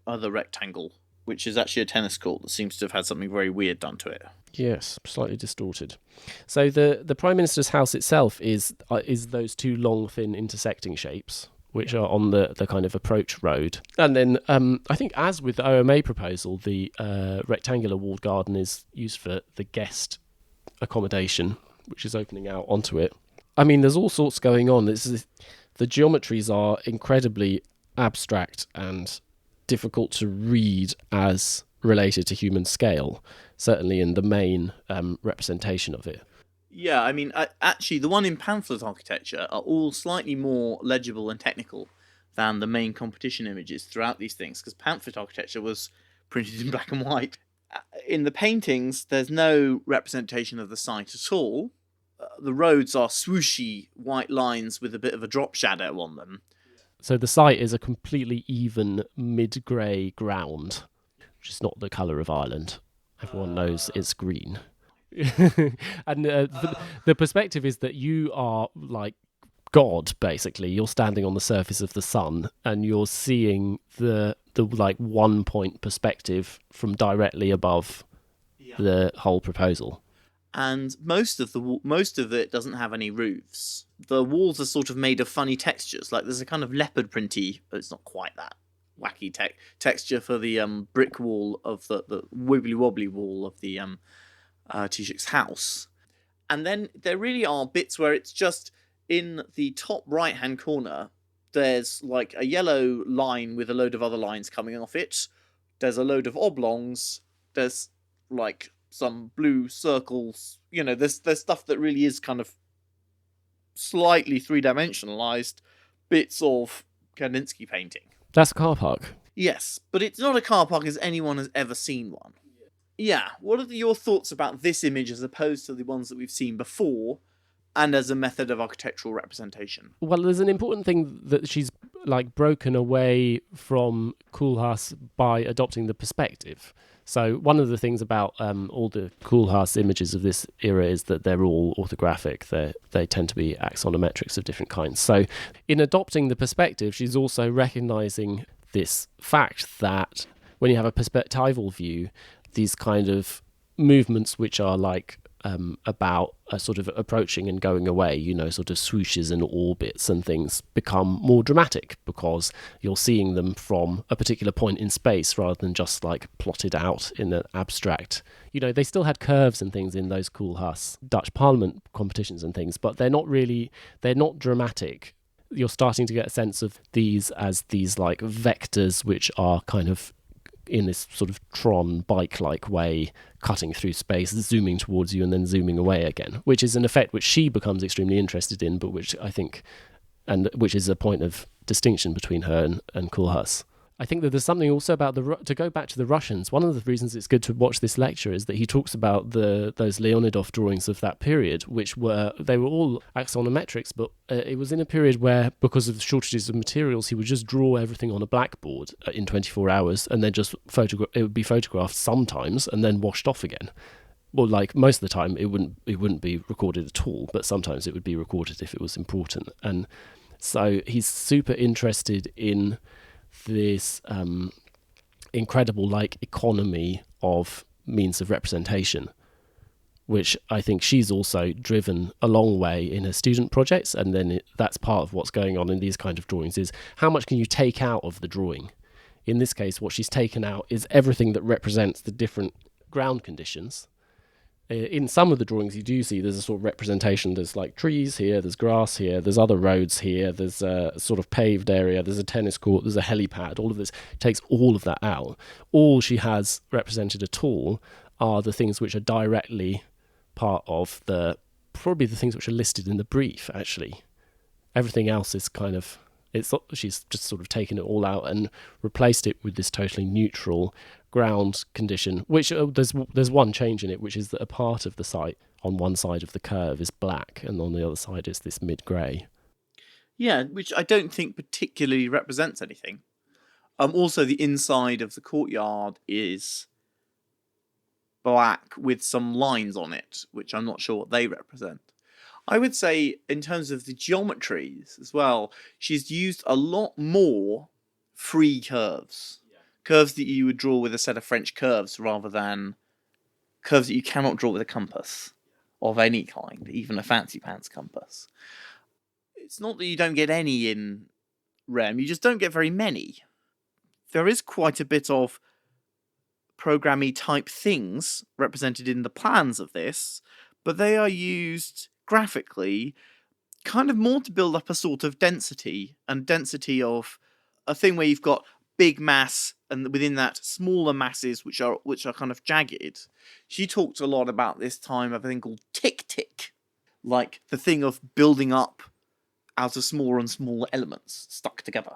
Speaker 2: other rectangle, which is actually a tennis court that seems to have had something very weird done to it.
Speaker 1: Yes, slightly distorted. So the Prime Minister's house itself is those two long, thin, intersecting shapes, which are on the kind of approach road. And then I think, as with the OMA proposal, the rectangular walled garden is used for the guest accommodation, which is opening out onto it. I mean, there's all sorts going on. The geometries are incredibly abstract and difficult to read as related to human scale, certainly in the main representation of it.
Speaker 2: Yeah, I mean, actually, the one in pamphlet architecture are all slightly more legible and technical than the main competition images throughout these things, because pamphlet architecture was printed in black and white. In the paintings, there's no representation of the site at all. The roads are swooshy white lines with a bit of a drop shadow on them.
Speaker 1: So the site is a completely even mid-grey ground, which is not the colour of Ireland. Everyone knows it's green. And the perspective is that you are like God, basically. You're standing on the surface of the sun and you're seeing the like 1 point perspective from directly above the whole proposal.
Speaker 2: And most of it doesn't have any roofs. The walls are sort of made of funny textures. Like there's a kind of leopard printy, but it's not quite that wacky texture for the brick wall of the wibbly wobbly wall of the Taoiseach's house. And then there really are bits where it's just in the top right hand corner, there's like a yellow line with a load of other lines coming off it. There's a load of oblongs. There's like some blue circles. You know, there's stuff that really is kind of slightly three-dimensionalized bits of Kandinsky painting.
Speaker 1: That's a car park.
Speaker 2: Yes, but it's not a car park as anyone has ever seen one. Yeah, what are your thoughts about this image as opposed to the ones that we've seen before, and as a method of architectural representation?
Speaker 1: Well, there's an important thing that she's like broken away from Koolhaas by adopting the perspective. So one of the things about all the Koolhaas images of this era is that they're all orthographic. They tend to be axonometrics of different kinds. So in adopting the perspective, she's also recognising this fact that when you have a perspectival view, these kind of movements which are like about sort of approaching and going away, sort of swooshes and orbits and things become more dramatic because you're seeing them from a particular point in space rather than just like plotted out in an abstract. They still had curves and things in those Koolhaas Dutch Parliament competitions and things, but they're not dramatic. You're starting to get a sense of these as these like vectors which are kind of in this sort of Tron bike-like way, cutting through space, zooming towards you and then zooming away again, which is an effect which she becomes extremely interested in, but which I think, and which is a point of distinction between her and Koolhaas. I think that there's something also about to go back to the Russians. One of the reasons it's good to watch this lecture is that he talks about those Leonidov drawings of that period, which were all axonometrics, but it was in a period where, because of shortages of materials, he would just draw everything on a blackboard in 24 hours, and then just it would be photographed sometimes and then washed off again. Well, like most of the time, it wouldn't be recorded at all, but sometimes it would be recorded if it was important. And so he's super interested in this incredible like economy of means of representation, which I think she's also driven a long way in her student projects, and then that's part of what's going on in these kind of drawings is how much can you take out of the drawing. In this case, what she's taken out is everything that represents the different ground conditions. In some of the drawings you do see there's a sort of representation. There's like trees here, there's grass here, there's other roads here, there's a sort of paved area, there's a tennis court, there's a helipad. All of this takes all of that out. All she has represented at all are the things which are directly part of probably the things which are listed in the brief, actually. Everything else is kind of, she's just sort of taken it all out and replaced it with this totally neutral ground condition, which there's one change in it, which is that a part of the site on one side of the curve is black and on the other side is this mid-grey.
Speaker 2: Yeah, which I don't think particularly represents anything. Also, the inside of the courtyard is black with some lines on it, which I'm not sure what they represent. I would say, in terms of the geometries as well, she's used a lot more free curves. Curves that you would draw with a set of French curves rather than curves that you cannot draw with a compass of any kind, even a fancy pants compass. It's not that you don't get any in Rem, you just don't get very many. There is quite a bit of programmy type things represented in the plans of this, but they are used graphically kind of more to build up a sort of density of a thing where you've got big mass and within that smaller masses which are kind of jagged. She talked a lot about this time of a thing called tick, like the thing of building up out of smaller and smaller elements stuck together.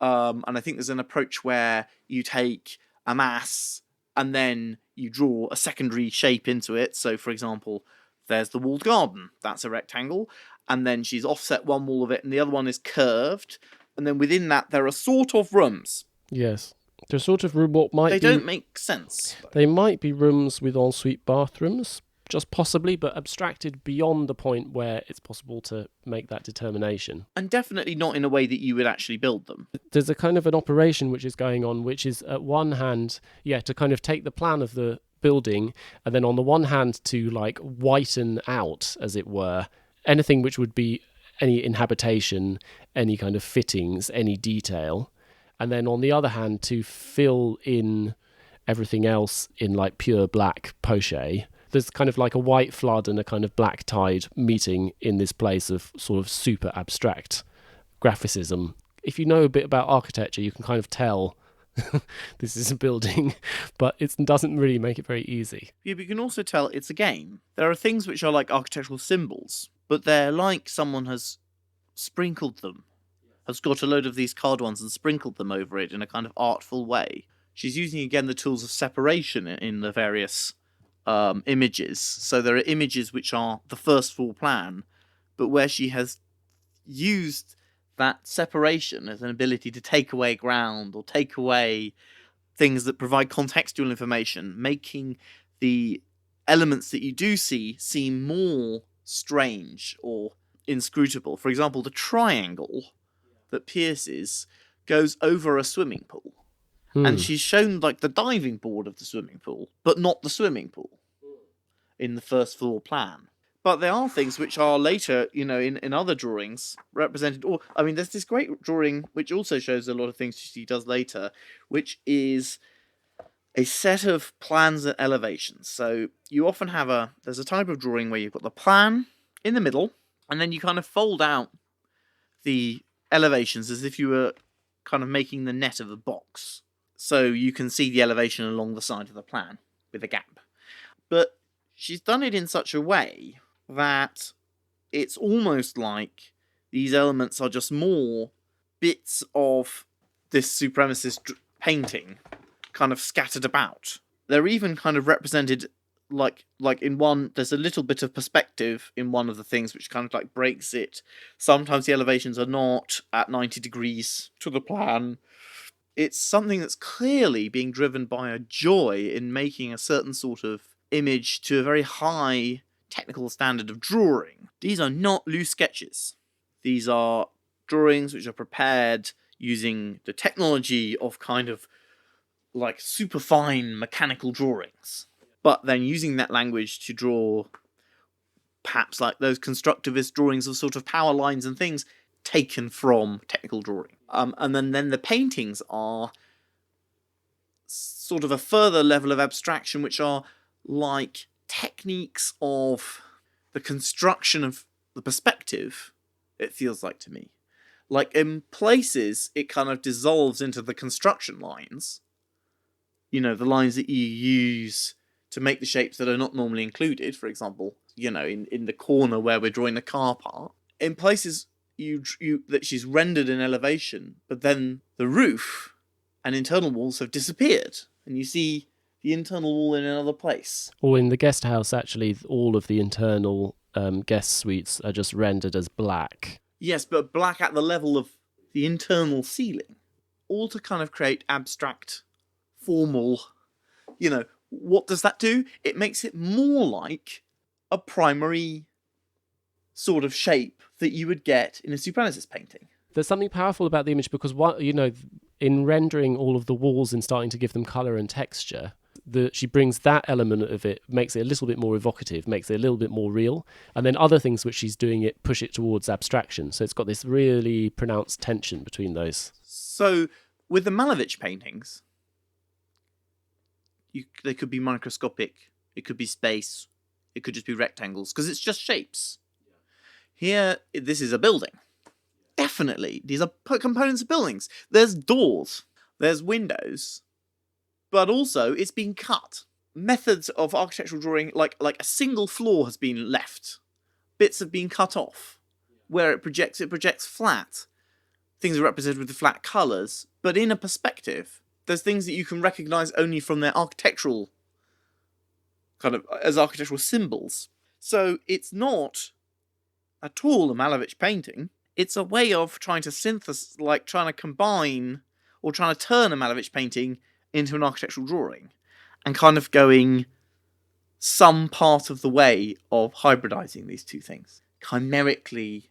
Speaker 2: And I think there's an approach where you take a mass and then you draw a secondary shape into it. So, for example, there's the walled garden. That's a rectangle. And then she's offset one wall of it and the other one is curved. And then within that, there are sort of rooms.
Speaker 1: Yes. They're sort of what might
Speaker 2: They don't make sense.
Speaker 1: They might be rooms with ensuite bathrooms, just possibly, but abstracted beyond the point where it's possible to make that determination.
Speaker 2: And definitely not in a way that you would actually build them.
Speaker 1: There's a kind of an operation which is going on, which is at one hand, to kind of take the plan of the building, and then on the one hand to like whiten out, as it were, anything which would be any inhabitation, any kind of fittings, any detail. And then on the other hand, to fill in everything else in like pure black poche. There's kind of like a white flood and a kind of black tide meeting in this place of sort of super abstract graphicism. If you know a bit about architecture, you can kind of tell this is a building, but it doesn't really make it very easy.
Speaker 2: Yeah, but you can also tell it's a game. There are things which are like architectural symbols, but they're like someone has sprinkled them, has got a load of these card ones and sprinkled them over it in a kind of artful way. She's using again the tools of separation in the various images. So there are images which are the first full plan, but where she has used that separation as an ability to take away ground or take away things that provide contextual information, making the elements that you do see seem more strange or inscrutable. For example, the triangle that pierces goes over a swimming pool. And she's shown like the diving board of the swimming pool, but not the swimming pool. in the first floor plan. But there are things which are later, in other drawings represented. Or there's this great drawing which also shows a lot of things she does later, which is a set of plans and elevations. So you often have there's a type of drawing where you've got the plan in the middle, and then you kind of fold out the elevations as if you were kind of making the net of a box. So you can see the elevation along the side of the plan with a gap. But she's done it in such a way that it's almost like these elements are just more bits of this supremacist painting kind of scattered about. They're even kind of represented like in one, there's a little bit of perspective in one of the things which kind of like breaks it. Sometimes the elevations are not at 90 degrees to the plan. It's something that's clearly being driven by a joy in making a certain sort of image to a very high technical standard of drawing. These are not loose sketches. These are drawings which are prepared using the technology of kind of like superfine mechanical drawings, but then using that language to draw perhaps like those constructivist drawings of sort of power lines and things taken from technical drawing. And then the paintings are sort of a further level of abstraction, which are like techniques of the construction of the perspective, it feels like to me. Like in places, it kind of dissolves into the construction lines. The lines that you use to make the shapes that are not normally included, for example, in the corner where we're drawing the car part. In places that she's rendered in elevation, but then the roof and internal walls have disappeared, and you see the internal wall in another place.
Speaker 1: Or in the guest house, actually, all of the internal guest suites are just rendered as black.
Speaker 2: Yes, but black at the level of the internal ceiling. All to kind of create abstract, formal, what does that do? It makes it more like a primary sort of shape that you would get in a supremacist painting.
Speaker 1: There's something powerful about the image because, in rendering all of the walls and starting to give them colour and texture, she brings that element of it, makes it a little bit more evocative, makes it a little bit more real, and then other things which she's doing it push it towards abstraction. So it's got this really pronounced tension between those.
Speaker 2: So with the Malevich paintings, they could be microscopic, it could be space, it could just be rectangles, because it's just shapes. Here, this is a building. Definitely, these are components of buildings. There's doors, there's windows, but also it's been cut. Methods of architectural drawing, like a single floor has been left. Bits have been cut off. Where it projects flat. Things are represented with the flat colours, but in a perspective. There's things that you can recognise only from their architectural, kind of, as architectural symbols. So it's not at all a Malevich painting. It's a way of trying to trying to combine, or trying to turn a Malevich painting into an architectural drawing, and kind of going some part of the way of hybridizing these two things, chimerically,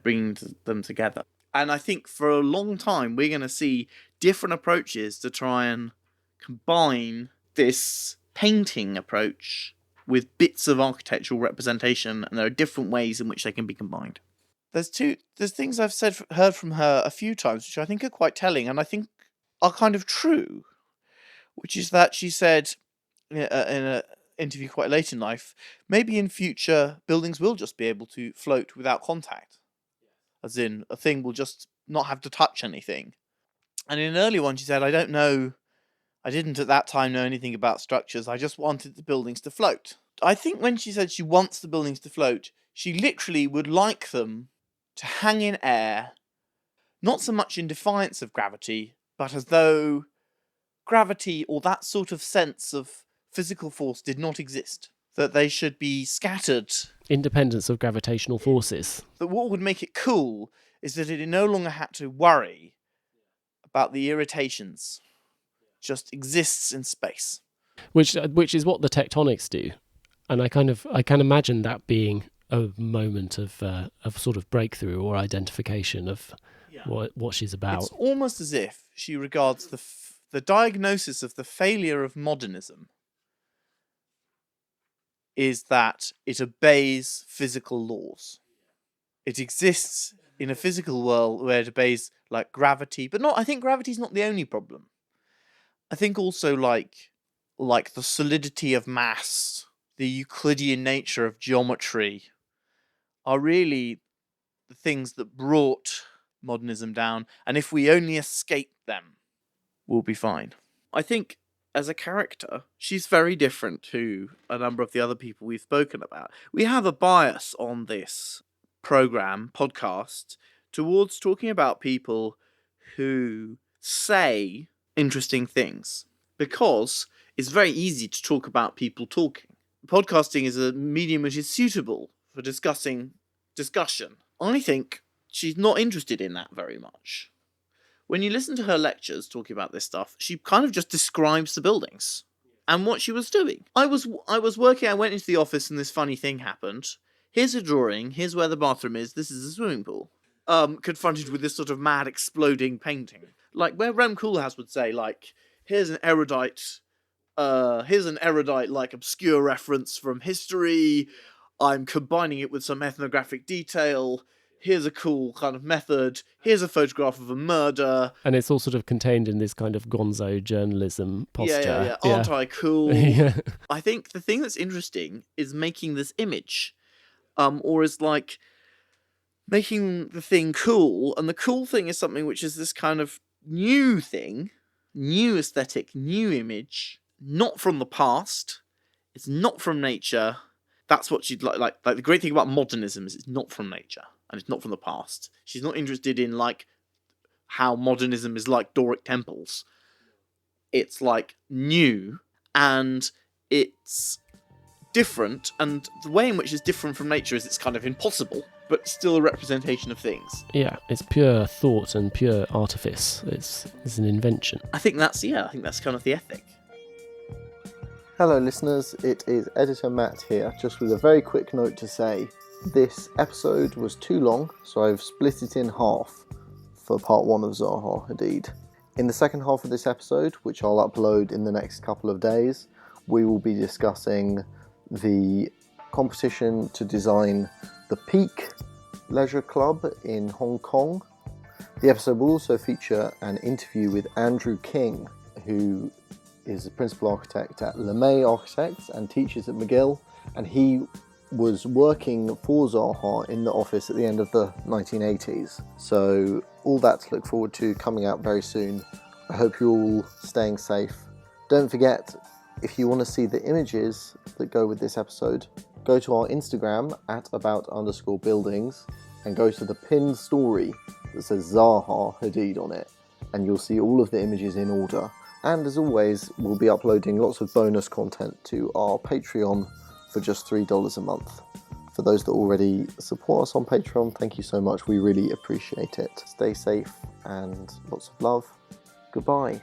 Speaker 2: bringing them together. And I think for a long time we're going to see different approaches to try and combine this painting approach with bits of architectural representation, and there are different ways in which they can be combined. There's things I've heard from her a few times, which I think are quite telling, and I think are kind of true, which is that she said in an interview quite late in life, maybe in future buildings will just be able to float without contact, as in a thing will just not have to touch anything. And in an early one she said, I don't know, I didn't at that time know anything about structures, I just wanted the buildings to float. I think when she said she wants the buildings to float, she literally would like them to hang in air, not so much in defiance of gravity, but as though gravity or that sort of sense of physical force did not exist. That they should be scattered.
Speaker 1: Independence of gravitational forces.
Speaker 2: That what would make it cool is that it no longer had to worry about the irritations. Just exists in space.
Speaker 1: Which is what the Tectonics do. And I can imagine that being a moment of sort of breakthrough or identification of what she's about.
Speaker 2: It's almost as if she regards the diagnosis of the failure of modernism is that it obeys physical laws. It exists in a physical world where it obeys like gravity, but I think gravity's not the only problem. I think also like the solidity of mass, the Euclidean nature of geometry are really the things that brought modernism down, and if we only escape them, we'll be fine. I think as a character, she's very different to a number of the other people we've spoken about. We have a bias on this podcast towards talking about people who say interesting things, because it's very easy to talk about people talking. Podcasting is a medium which is suitable for discussion. I think she's not interested in that very much. When you listen to her lectures talking about this stuff, she kind of just describes the buildings and what she was doing. I was working, I went into the office and this funny thing happened. Here's a drawing, here's where the bathroom is, this is a swimming pool. Confronted with this sort of mad exploding painting. Like where Rem Koolhaas would say, like, here's an erudite, like, obscure reference from history, I'm combining it with some ethnographic detail, here's a cool kind of method, here's a photograph of a murder.
Speaker 1: And it's all sort of contained in this kind of gonzo journalism posture.
Speaker 2: Yeah. Aren't I cool?
Speaker 1: Yeah.
Speaker 2: I think the thing that's interesting is making this image. Or is like making the thing cool, and the cool thing is something which is this kind of new thing, new aesthetic, new image, not from the past, it's not from nature. That's what she'd like the great thing about modernism is it's not from nature, and it's not from the past. She's not interested in like how modernism is like Doric temples. It's like new, and it's different, and the way in which it's different from nature is it's kind of impossible, but still a representation of things.
Speaker 1: Yeah, it's pure thought and pure artifice. It's an invention.
Speaker 2: I think that's kind of the ethic.
Speaker 3: Hello listeners, it is Editor Matt here, just with a very quick note to say. This episode was too long, so I've split it in half for part 1 of Zaha Hadid. In the second half of this episode, which I'll upload in the next couple of days, we will be discussing the competition to design the Peak Leisure Club in Hong Kong. The episode will also feature an interview with Andrew King, who is the principal architect at LeMay Architects and teaches at McGill, and he was working for Zaha in the office at the end of the 1980s. So all that to look forward to coming out very soon. I hope you're all staying safe. Don't forget, if you want to see the images that go with this episode, go to our Instagram at about_buildings and go to the pinned story that says Zaha Hadid on it, and you'll see all of the images in order. And as always, we'll be uploading lots of bonus content to our Patreon for just $3 a month. For those that already support us on Patreon, thank you so much. We really appreciate it. Stay safe and lots of love. Goodbye.